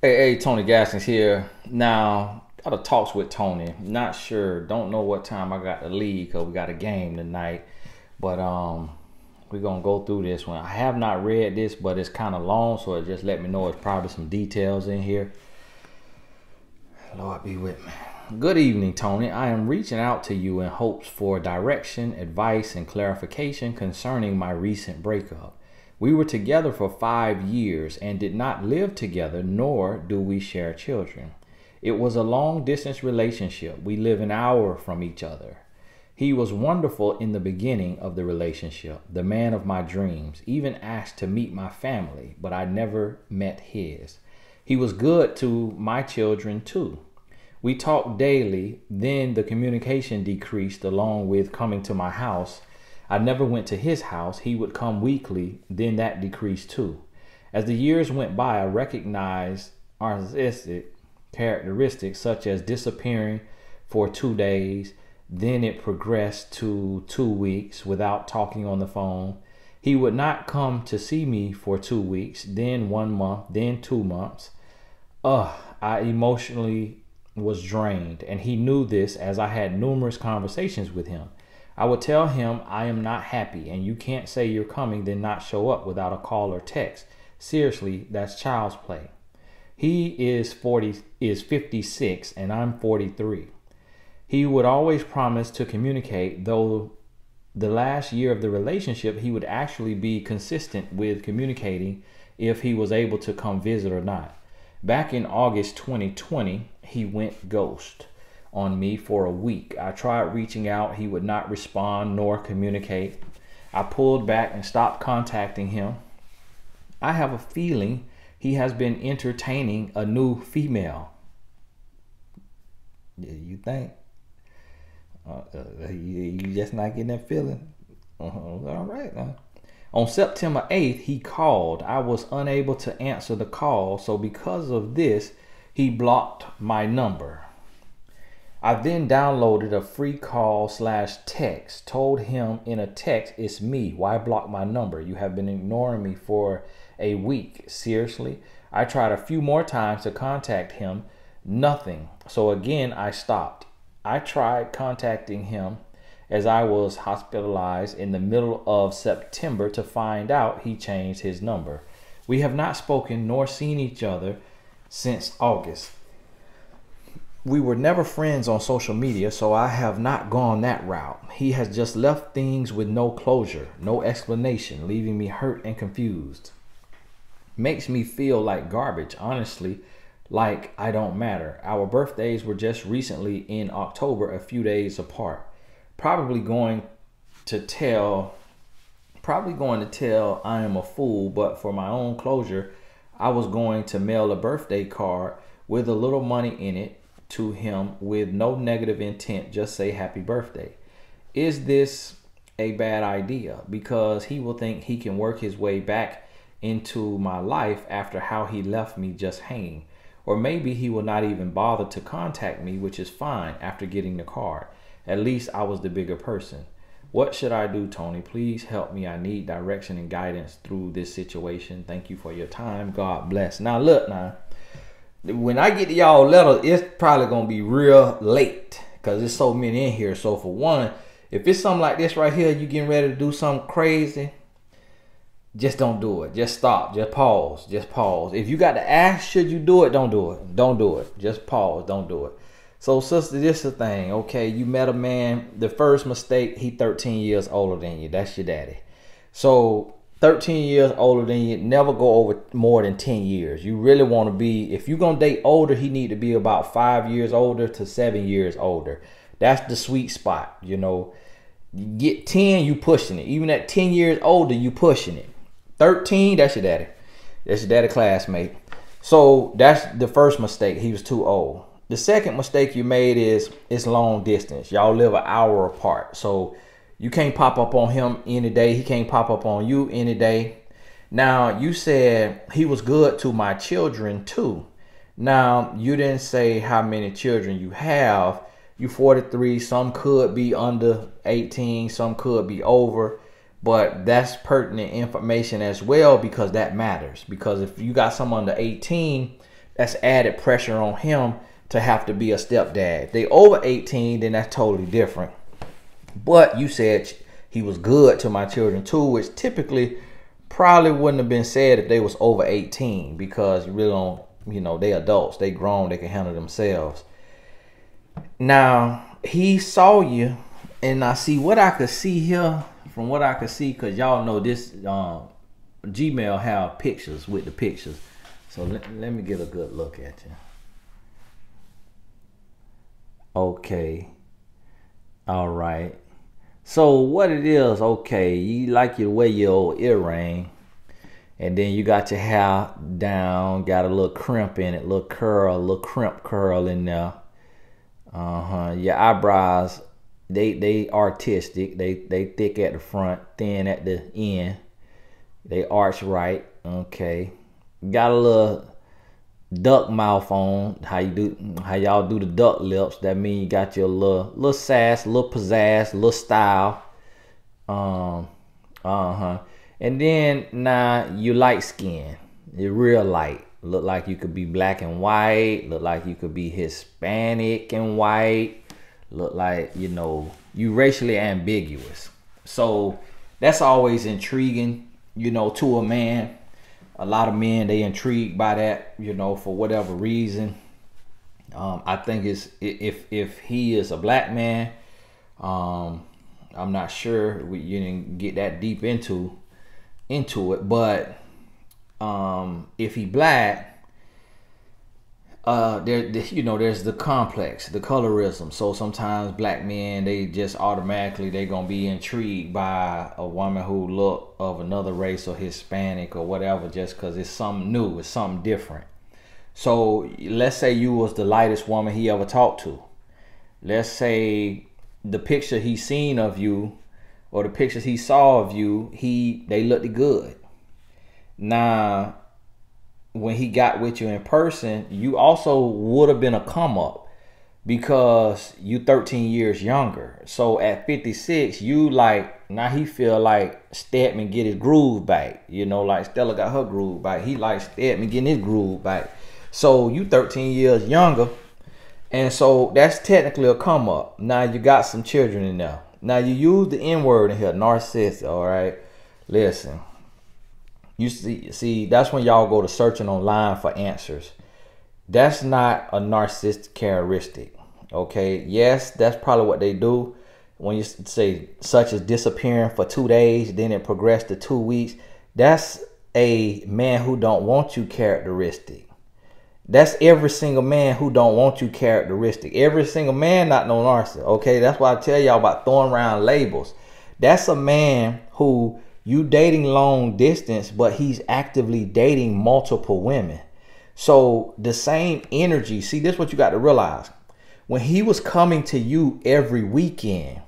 Hey, Tony Gaskins here. Now, got a talks with Tony. Not sure, don't know what time I got to leave because we got a game tonight. But we're gonna go through this one. I have not read this, but it's kind of long, so it just let me know it's probably some details in here. Lord be with me. Good evening, Tony. I am reaching out to you in hopes for direction, advice, and clarification concerning my recent breakup. We were together for 5 years and did not live together, nor do we share children. It was a long distance relationship. We live an hour from each other. He was wonderful in the beginning of the relationship, the man of my dreams, even asked to meet my family, but I never met his. He was good to my children too. We talked daily, then the communication decreased along with coming to my house. I never went to his house. He would come weekly, then that decreased too. As the years went by, I recognized narcissistic characteristics such as disappearing for 2 days, then it progressed to 2 weeks without talking on the phone. He would not come to see me for 2 weeks, then 1 month, then 2 months. I emotionally was drained, and he knew this as I had numerous conversations with him. I would tell him I am not happy and you can't say you're coming then not show up without a call or text. Seriously, that's child's play. He is 56 and I'm 43. He would always promise to communicate, though the last year of the relationship he would actually be consistent with communicating if he was able to come visit or not. Back in August 2020, he went ghost on me for a week. I tried reaching out. He would not respond nor communicate. I pulled back and stopped contacting him. I have a feeling he has been entertaining a new female. Yeah, you think? You just not getting that feeling? All right. On September 8th, he called. I was unable to answer the call, so because of this, he blocked my number. I then downloaded a free call/text, told him in a text, it's me, why block my number? You have been ignoring me for a week. Seriously? I tried a few more times to contact him, nothing. So again, I stopped. I tried contacting him as I was hospitalized in the middle of September to find out he changed his number. We have not spoken nor seen each other since August. We were never friends on social media, so I have not gone that route. He has just left things with no closure, no explanation, leaving me hurt and confused. Makes me feel like garbage, honestly, like I don't matter. Our birthdays were just recently in October, a few days apart. Probably going to tell I am a fool, but for my own closure, I was going to mail a birthday card with a little money in it to him with no negative intent, just say happy birthday. Is this a bad idea? Because he will think he can work his way back into my life after how he left me just hanging. Or maybe he will not even bother to contact me, which is fine after getting the card. At least I was the bigger person. What should I do, Tony? Please help me. I need direction and guidance through this situation. Thank you for your time. God bless. Now look, when I get to y'all letters, it's probably gonna be real late because there's so many in here. So for one, if it's something like this right here, you getting ready to do something crazy, just don't do it. Just stop. Just pause. Just pause. If you got to ask, should you do it? Don't do it. Don't do it. Just pause. Don't do it. So sister, this is the thing. Okay, you met a man. The first mistake, he 13 years older than you. That's your daddy. So 13 years older than you, never go over more than 10 years. You really want to be, if you're going to date older, he need to be about 5 years older to 7 years older. That's the sweet spot, you know. You get 10, you pushing it. Even at 10 years older, you pushing it. 13, that's your daddy. That's your daddy classmate. So that's the first mistake. He was too old. The second mistake you made is it's long distance. Y'all live an hour apart. So you can't pop up on him any day. He can't pop up on you any day. Now, you said he was good to my children too. Now, you didn't say how many children you have. You 43. Some could be under 18. Some could be over. But that's pertinent information as well because that matters. Because if you got some under 18, That's added pressure on him to have to be a stepdad. They over 18, then that's totally different. But you said he was good to my children too, which typically probably wouldn't have been said if they was over 18, because you really don't, you know, they adults, they grown, they can handle themselves. Now, he saw you, and I see what I could see here, from what I could see, because y'all know this Gmail have pictures with the pictures. So let me get a good look at you. Okay. All right. So what it is, okay, you like you to wear your old earring, and then you got your hair down, got a little crimp in it, little curl, little crimp curl in there. Your eyebrows, they artistic, they thick at the front, thin at the end. They arch right, okay. Got a little duck mouth on, how y'all do the duck lips. That means you got your little sass, little pizzazz, little style. And then now you light skin. You're real light. Look like you could be black and white. Look like you could be Hispanic and white. Look like, you know, you racially ambiguous. So that's always intriguing, you know, to a man. A lot of men, they intrigued by that, you know, for whatever reason. I think it's if he is a black man, I'm not sure you didn't get that deep into it, but if he black, you know, there's the complex, the colorism. So sometimes black men, they just automatically, they gonna be intrigued by a woman who look of another race or Hispanic or whatever, just because it's something new, it's something different. So let's say you was the lightest woman he ever talked to. Let's say the picture he seen of you, or the pictures he saw of you, they looked good. Now, when he got with you in person, you also would have been a come up, because you 13 years younger. So at 56, you like, now he feel like Stedman get his groove back. You know, like Stella got her groove back. He like Stedman getting his groove back. So you 13 years younger. And so that's technically a come up. Now you got some children in there. Now you use the N word in here, narcissist, all right? Listen. You see, that's when y'all go to searching online for answers. That's not a narcissistic characteristic, okay? Yes, that's probably what they do. When you say such as disappearing for 2 days, then it progressed to 2 weeks. That's a man who don't want you characteristic. That's every single man who don't want you characteristic. Every single man not no narcissist, okay? That's why I tell y'all about throwing around labels. That's a man who you dating long distance, but he's actively dating multiple women. So the same energy, see, this is what you got to realize. When he was coming to you every weekend,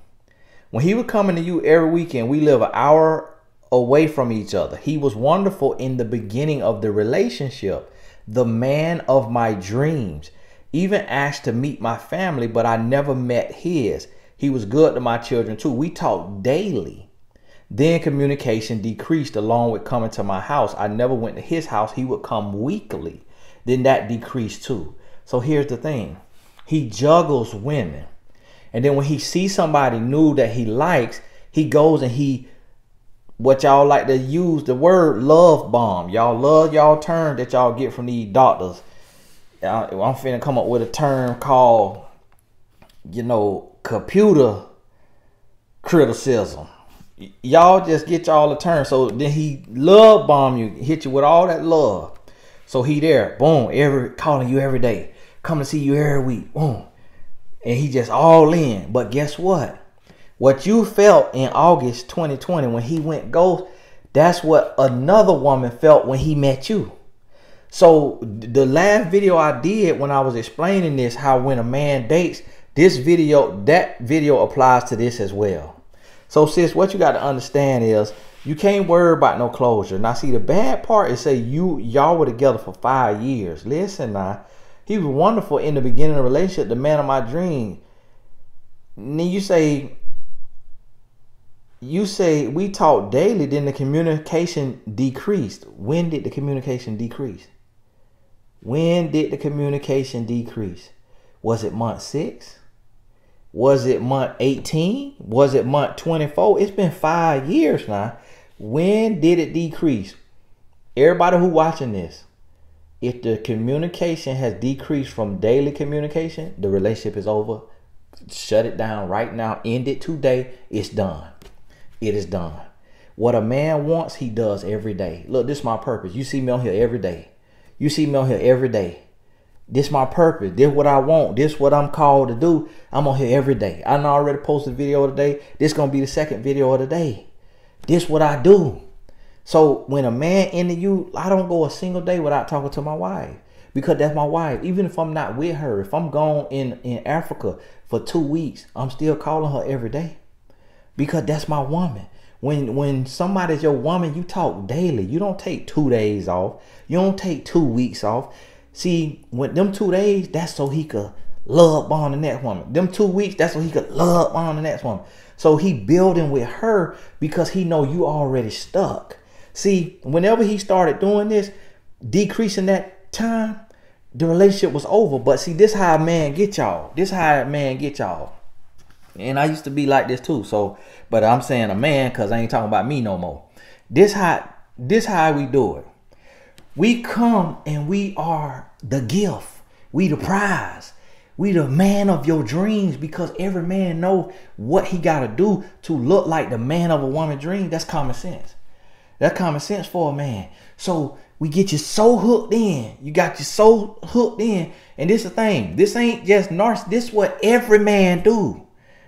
we live an hour away from each other. He was wonderful in the beginning of the relationship. The man of my dreams. Even asked to meet my family, but I never met his. He was good to my children too. We talked daily. Then communication decreased along with coming to my house. I never went to his house. He would come weekly. Then that decreased too. So here's the thing. He juggles women. And then when he sees somebody new that he likes, he goes and what y'all like to use the word love bomb. Y'all love y'all term that y'all get from these doctors. I'm finna come up with a term called, you know, computer criticism. Y'all just get y'all a turn. So then he love bomb you, hit you with all that love. So he there, boom, calling you every day, come to see you every week, boom. And he just all in. But guess what? What you felt in August 2020 when he went ghost, that's what another woman felt when he met you. So the last video I did when I was explaining this, how when a man dates, that video applies to this as well. So sis, what you got to understand is you can't worry about no closure. Now see, the bad part is say y'all were together for 5 years. Listen now, he was wonderful in the beginning of the relationship, the man of my dream. And then you say we talk daily, then the communication decreased. When did the communication decrease? When did the communication decrease? Was it month 6? Was it month 18? Was it month 24? It's been 5 years now. When did it decrease? Everybody who watching this, if the communication has decreased from daily communication, the relationship is over. Shut it down right now. End it today. It's done. It is done. What a man wants, he does every day. Look, this is my purpose. You see me on here every day. You see me on here every day. This is my purpose. This is what I want. This is what I'm called to do. I'm on here every day. I already posted a video today. This is going to be the second video of the day. This is what I do. So when a man into you, I don't go a single day without talking to my wife, because that's my wife. Even if I'm not with her, if I'm gone in Africa for 2 weeks, I'm still calling her every day, because that's my woman. When somebody's your woman, you talk daily. You don't take 2 days off. You don't take 2 weeks off. See, when them 2 days, that's so he could love on the next woman. Them 2 weeks, that's so he could love on the next woman. So he building with her because he know you already stuck. See, whenever he started doing this, decreasing that time, the relationship was over. But see, this how a man get y'all. This how a man get y'all. And I used to be like this too. So, but I'm saying a man because I ain't talking about me no more. This how we do it. We come and we are the gift. We the prize. We the man of your dreams, because every man know what he got to do to look like the man of a woman's dream. That's common sense. That's common sense for a man. So we get you so hooked in. You got you so hooked in. And this is the thing. This ain't just narcissist. This is what every man do.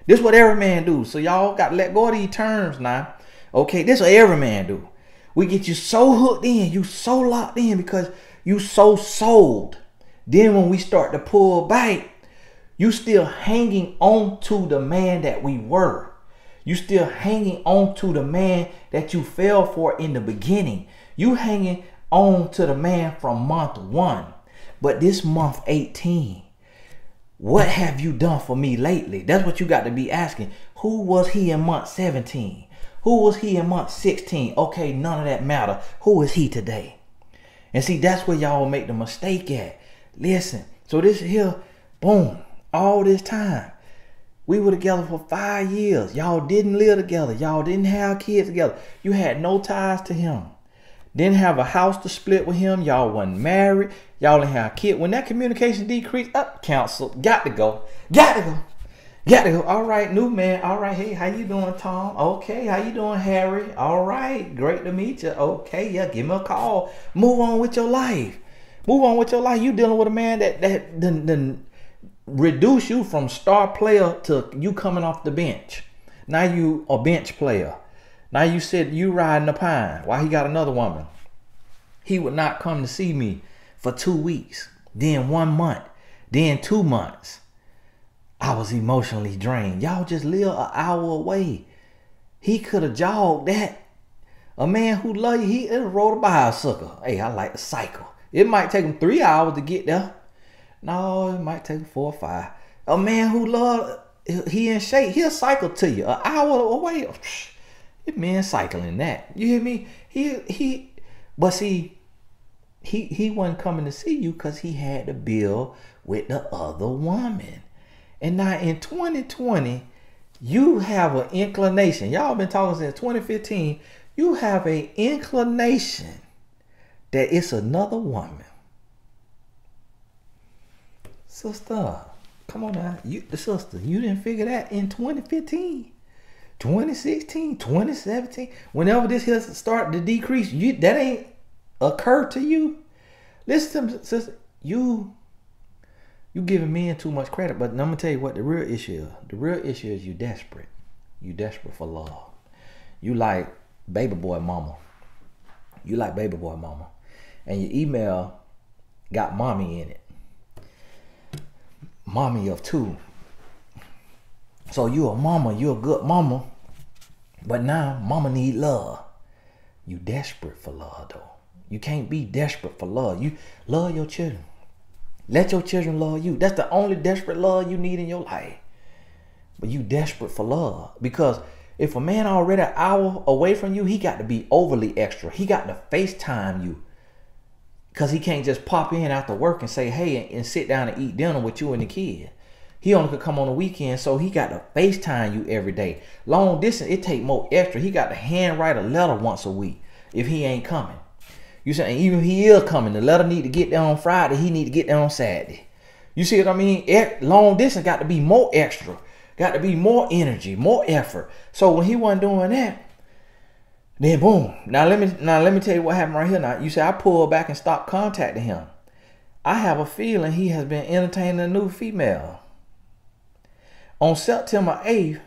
This is what every man do. So y'all got to let go of these terms now. Okay, this is what every man do. We get you so hooked in. You so locked in because you so sold. Then when we start to pull back, you still hanging on to the man that we were. You still hanging on to the man that you fell for in the beginning. You hanging on to the man from month 1. But this month 18, what have you done for me lately? That's what you got to be asking. Who was he in month 17? Who was he in month 16? Okay, none of that matter. Who is he today? And see, that's where y'all make the mistake at. Listen, so this here, boom, all this time. We were together for 5 years. Y'all didn't live together. Y'all didn't have kids together. You had no ties to him. Didn't have a house to split with him. Y'all wasn't married. Y'all didn't have kids. When that communication decreased, counsel, got to go. Got to go. Got to go. All right, new man. All right, hey, how you doing, Tom? Okay, how you doing, Harry? All right, great to meet you. Okay, yeah, give me a call. Move on with your life. Move on with your life. You dealing with a man that reduce you from star player to you coming off the bench. Now you a bench player. Now you said you riding the pine while he got another woman. He would not come to see me for 2 weeks, then 1 month, then 2 months. I was emotionally drained. Y'all just live an hour away. He could have jogged that. A man who love you, he rode a bicycle. Hey, I like to cycle. It might take him 3 hours to get there. No, it might take 4 or 5. A man who love, he in shape, he'll cycle to you an hour away. This man cycling that. You hear me? But see, he wasn't coming to see you because he had to build with the other woman. And now in 2020, you have an inclination. Y'all been talking since 2015. You have an inclination that it's another woman. Sister, come on now. You didn't figure that in 2015, 2016, 2017. Whenever this here start to decrease, that ain't occurred to you. Listen to me, sister. You giving men too much credit, but I'm gonna tell you what the real issue is. The real issue is you desperate. You desperate for love. You like baby boy mama. You like baby boy mama. And your email got mommy in it. Mommy of 2. So you a mama, you a good mama. But now mama need love. You desperate for love though. You can't be desperate for love. You love your children. Let your children love you. That's the only desperate love you need in your life. But you desperate for love. Because if a man already an hour away from you, he got to be overly extra. He got to FaceTime you Because he can't just pop in after work and say, hey, and sit down and eat dinner with you and the kid. He only could come on the weekend, so he got to FaceTime you every day. Long distance, it take more extra. He got to handwrite a letter once a week if he ain't coming. You say, and even if he is coming, the letter need to get there on Friday. He need to get there on Saturday. You see what I mean? Long distance got to be more extra. Got to be more energy, more effort. So when he wasn't doing that, then boom. Now let me tell you what happened right here. Now you say I pulled back and stopped contacting him. I have a feeling he has been entertaining a new female. On September 8th,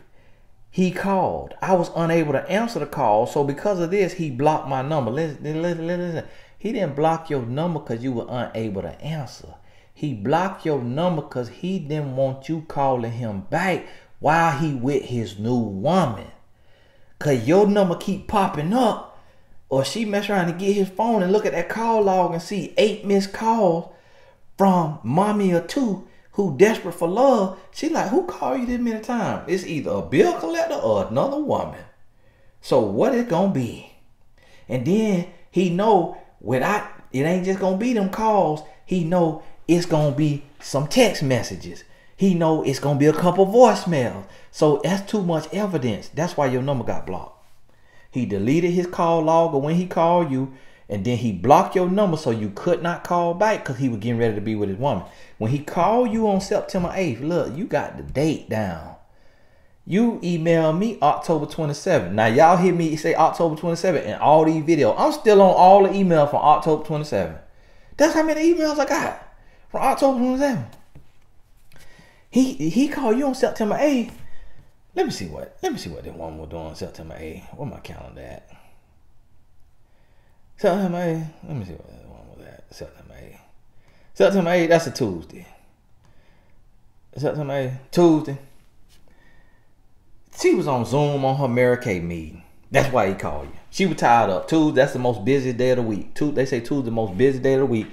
he called. I was unable to answer the call, so because of this, he blocked my number. Listen. He didn't block your number because you were unable to answer. He blocked your number because he didn't want you calling him back while he with his new woman. Because your number keep popping up, or she mess around to get his phone and look at that call log and see 8 missed calls from mommy or two who desperate for love. She like, who called you this many times? It's either a bill collector or another woman. So what it gonna be? And then he know it ain't just gonna be them calls. He know it's gonna be some text messages. He know it's gonna be a couple voicemails. So that's too much evidence. That's why your number got blocked. He deleted his call log or when he called you, and then he blocked your number so you could not call back because he was getting ready to be with his woman. When he called you on September 8th, look, you got the date down. You emailed me October 27th. Now, y'all hear me say October 27th in all these videos. I'm still on all the emails from October 27th. That's how many emails I got from October 27th. He called you on September 8th. Let me see what this woman was doing on September 8th. Where my calendar at? September 8th. Let me see what that one was at. September 8th. September 8th, that's a Tuesday. September 8th, Tuesday. She was on Zoom on her Mary Kay meeting. That's why he called you. She was tied up. Tuesday, that's the most busiest day of the week. They say Tuesday the most busy day of the week.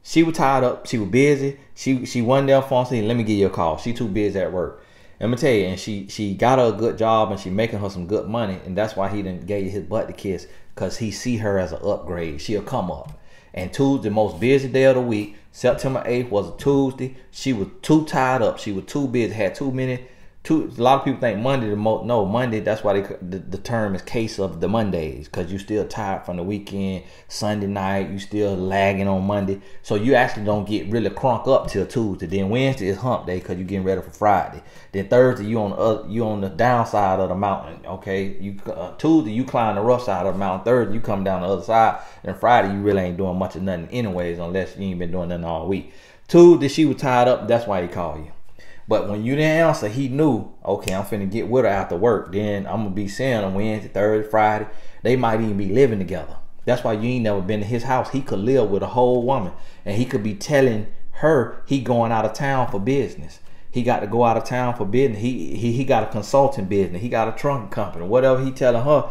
She was tied up. She was busy. She wasn't there for saying, let me give you a call. She too busy at work. Let me tell you, and she got her a good job and she making her some good money, and that's why he didn't gave you his butt to kiss, because he see her as an upgrade. She'll come up. And Tuesday, the most busy day of the week, September 8th was a Tuesday. She was too tied up. She was too busy. Had too many. A lot of people think Monday the most. No, Monday. That's why the term is case of the Mondays, because you still tired from the weekend. Sunday night, you still lagging on Monday, so you actually don't get really crunk up till Tuesday. Then Wednesday is hump day because you getting ready for Friday. Then Thursday you on the downside of the mountain. Okay, Tuesday you climb the rough side of the mountain. Thursday you come down the other side, and Friday you really ain't doing much of nothing anyways, unless you ain't been doing nothing all week. Tuesday she was tied up. That's why he called you. But when you didn't answer, he knew, okay, I'm finna get with her after work. Then I'm gonna be seeing her Wednesday, Thursday, Friday. They might even be living together. That's why you ain't never been to his house. He could live with a whole woman, and he could be telling her he going out of town for business. He got to go out of town for business. He got a consulting business. He got a trunk company. Whatever he telling her,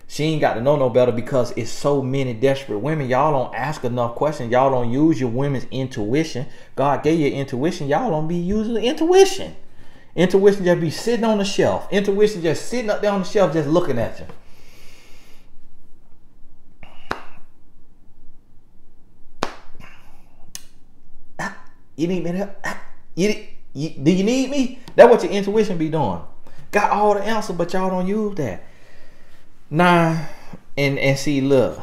she ain't got to know no better, because it's so many desperate women. Y'all don't ask enough questions. Y'all don't use your women's intuition. God gave you intuition. Y'all don't be using the intuition. Intuition just be sitting on the shelf. Intuition just sitting up there on the shelf just looking at you. You need me to help? Do you need me? That's what your intuition be doing. Got all the answers, but y'all don't use that. Nah, and see, look.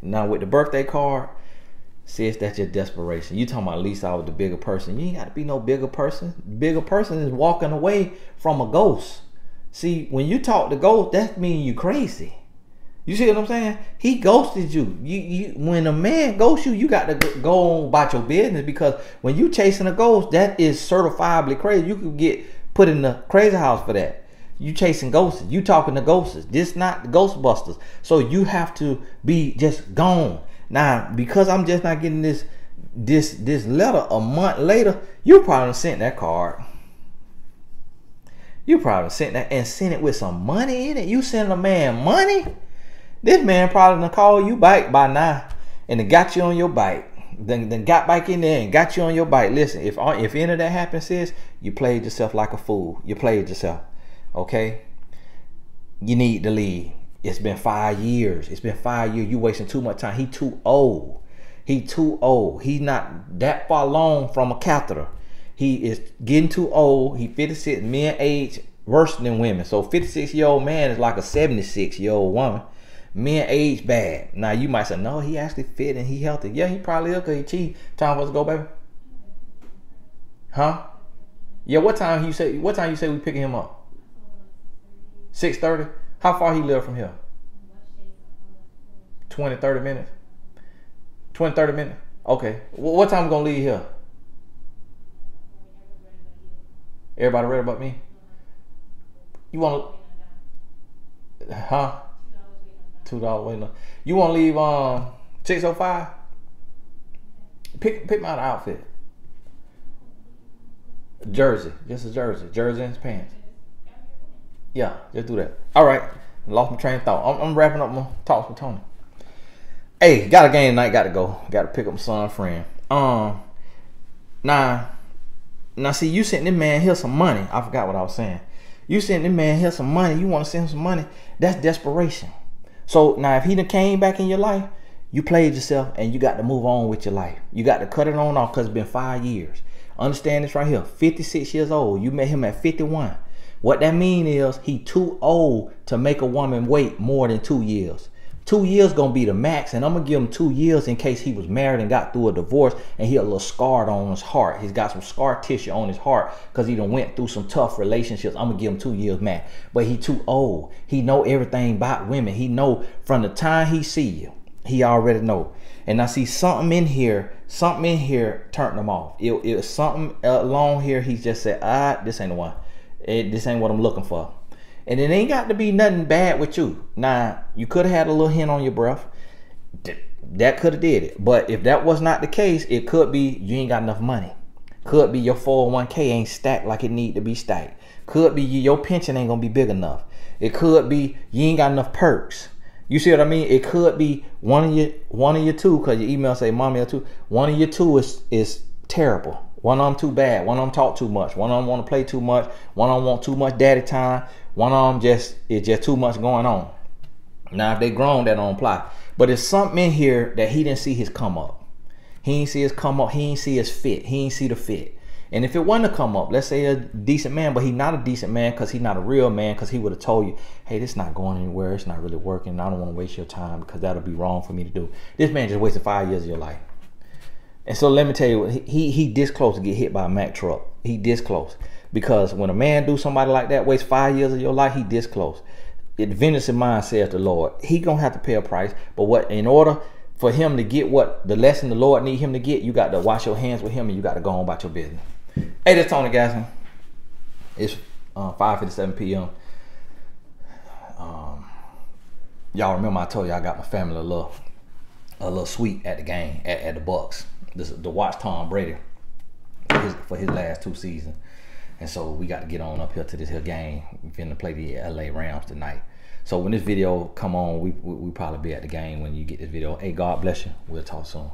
Now with the birthday card, sis, that's your desperation. You talking about at least I was the bigger person. You ain't got to be no bigger person. The bigger person is walking away from a ghost. See, when you talk to ghosts, that means you crazy. You see what I'm saying? He ghosted you. You when a man ghosts you, you got to go on about your business, because when you chasing a ghost, that is certifiably crazy. You could get put in the crazy house for that. You chasing ghosts. You talking to ghosts. This not the Ghostbusters. So you have to be just gone. Now, because I'm just not getting this letter a month later, you probably sent that card. You probably sent that and sent it with some money in it. You send a man money? This man probably done called you back by now and then got you on your bike. Then got back in there and got you on your bike. Listen, if any of that happens, sis, you played yourself like a fool. You played yourself. Okay? You need to leave. It's been 5 years. It's been 5 years. You wasting too much time. He too old. He too old. He not that far along from a catheter. He is getting too old. He 56, men age worse than women. So 56-year-old man is like a 76-year-old woman. Men age bad. Now you might say, no, he actually fit and he healthy. Yeah, he probably is because he cheat. Time for us to go, baby. Huh? Yeah, what time you say we picking him up? 6:30? How far he live from here? 20, 30 minutes? 20, 30 minutes? Okay. What time we gonna leave here? Everybody ready but me? You wanna huh? $2 waiting on. You wanna leave 6:05? Pick my outfit. Jersey. Just a jersey. Jersey and his pants. Yeah, just do that. Alright. Lost my train of thought. I'm wrapping up my talks with Tony. Hey, got a game tonight, gotta go. Gotta pick up my son friend. Now see, you sent this man here some money. I forgot what I was saying. You sent this man here some money. You want to send him some money. That's desperation. So now if he done came back in your life, you played yourself and you got to move on with your life. You got to cut it on off because it's been 5 years. Understand this right here. 56 years old. You met him at 51. What that mean is he too old to make a woman wait more than 2 years. 2 years gonna be the max, and I'm gonna give him 2 years in case he was married and got through a divorce and he a little scarred on his heart. He's got some scar tissue on his heart because he done went through some tough relationships. I'm gonna give him 2 years max. But he too old. He know everything about women. He know from the time he see you, he already know. And I see something in here turned him off. It was something along here. He just said, this ain't the one. This ain't what I'm looking for. And it ain't got to be nothing bad with you. Now, you could have had a little hint on your breath. That could have did it. But if that was not the case, it could be you ain't got enough money. Could be your 401k ain't stacked like it need to be stacked. Could be your pension ain't going to be big enough. It could be you ain't got enough perks. You see what I mean? It could be one of your two, because your email say mommy or two. One of your two is terrible. One of them too bad. One of them talk too much. One of them want to play too much. One of them want too much daddy time. One of them it's just too much going on. Now, if they grown, that don't apply. But there's something in here that he didn't see his come up. He ain't see his come up. He ain't see his fit. He ain't see the fit. And if it wasn't to come up, let's say a decent man, but he's not a decent man because he's not a real man, because he would have told you, hey, this not going anywhere. It's not really working. I don't want to waste your time because that'll be wrong for me to do. This man just wasted 5 years of your life. And so let me tell you, he this close to get hit by a Mack truck. He this close. Because when a man do somebody like that, waste 5 years of your life, he this close. It vengeance in mind, saith the Lord. He gonna have to pay a price. But what, in order for him to get what the lesson the Lord need him to get, you got to wash your hands with him and you got to go on about your business. Hey, this is Tony Gasson. It's 5:57 p.m. Y'all remember I told you I got my family a little suite at the game at the Bucks. To watch Tom Brady for his last 2 seasons. And so we got to get on up here to this here game. We're finna play the LA Rams tonight. So when this video come on, we probably be at the game when you get this video. Hey, God bless you. We'll talk soon.